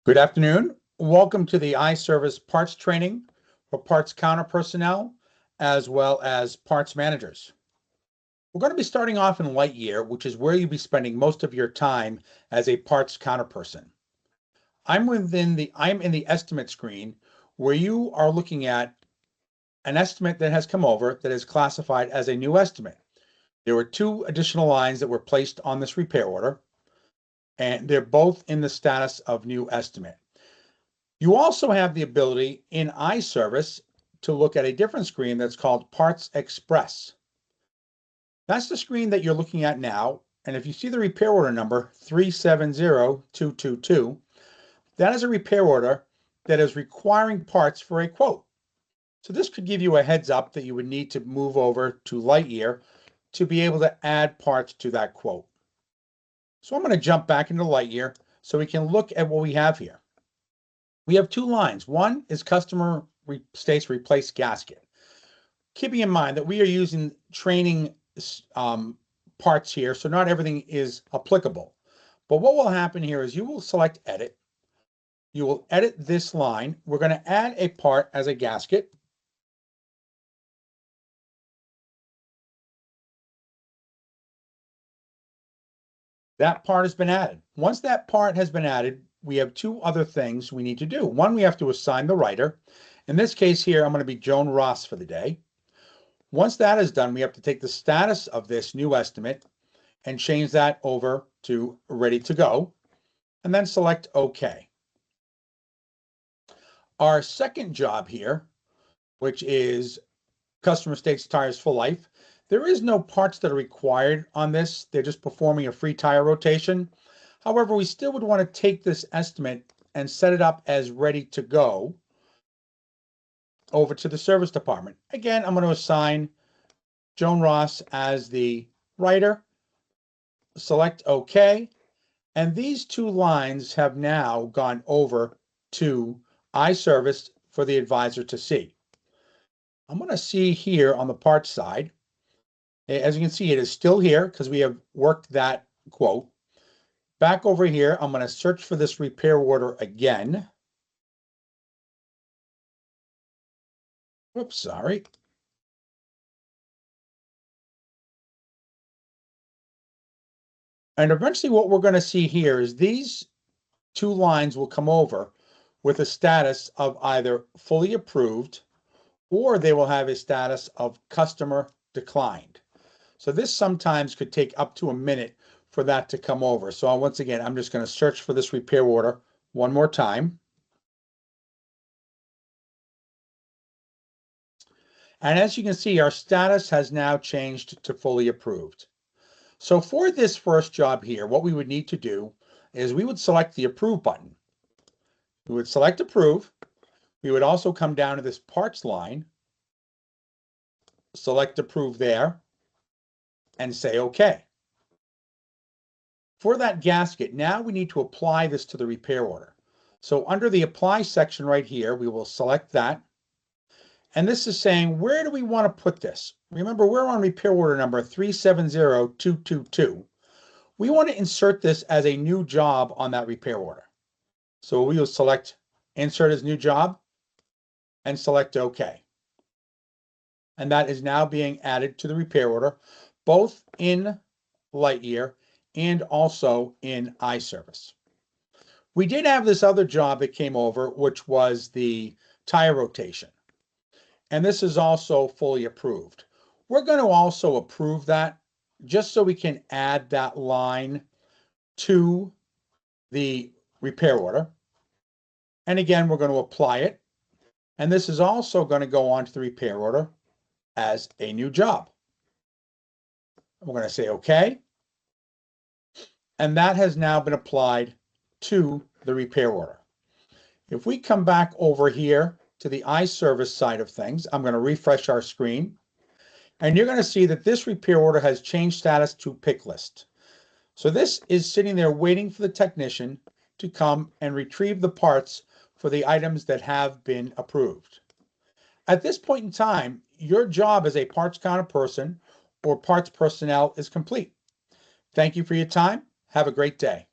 Good afternoon. Welcome to the iService parts training for parts counter personnel as well as parts managers. We're going to be starting off in Lightyear, which is where you'll be spending most of your time as a parts counter person. I'm in the estimate screen where you are looking at an estimate that has come over that is classified as a new estimate. There were two additional lines that were placed on this repair order, and they're both in the status of new estimate. You also have the ability in iService to look at a different screen that's called Parts Express. That's the screen that you're looking at now. And if you see the repair order number 370222, that is a repair order that is requiring parts for a quote. So this could give you a heads up that you would need to move over to Lightyear to be able to add parts to that quote. So I'm going to jump back into Lightyear so we can look at what we have here. We have two lines. One is customer states replace gasket. Keeping in mind that we are using training parts here, so not everything is applicable. But what will happen here is you will select edit. You will edit this line. We're going to add a part as a gasket. That part has been added. Once that part has been added, we have two other things we need to do. One, we have to assign the writer. In this case here, I'm going to be Joan Ross for the day. Once that is done, we have to take the status of this new estimate and change that over to ready to go, and then select OK. Our second job here, which is customer states tires for life, there is no parts that are required on this. They're just performing a free tire rotation. However, we still would want to take this estimate and set it up as ready to go over to the service department. Again, I'm going to assign Joan Ross as the writer, select OK, and these two lines have now gone over to iService for the advisor to see. I'm going to see here on the parts side. As you can see, it is still here because we have worked that quote. Back over here, I'm going to search for this repair order again. Oops, sorry. And eventually what we're going to see here is these two lines will come over with a status of either fully approved or they will have a status of customer declined. So this sometimes could take up to a minute for that to come over. So once again, I'm just going to search for this repair order one more time. And as you can see, our status has now changed to fully approved. So for this first job here, what we would need to do is we would select the approve button. We would select approve. We would also come down to this parts line, select approve there, and say OK. For that gasket, now we need to apply this to the repair order. So under the apply section right here, we will select that. And this is saying, where do we want to put this? Remember, we're on repair order number 370222. We want to insert this as a new job on that repair order. So we will select insert as new job and select OK. And that is now being added to the repair order, both in Lightyear and also in iService. We did have this other job that came over, which was the tire rotation. And this is also fully approved. We're going to also approve that just so we can add that line to the repair order. And again, we're going to apply it. And this is also going to go on to the repair order as a new job. We're going to say OK. And that has now been applied to the repair order. If we come back over here to the iService side of things, I'm going to refresh our screen. And you're going to see that this repair order has changed status to pick list. So this is sitting there waiting for the technician to come and retrieve the parts for the items that have been approved. At this point in time, your job as a parts counter person or parts personnel is complete. Thank you for your time. Have a great day.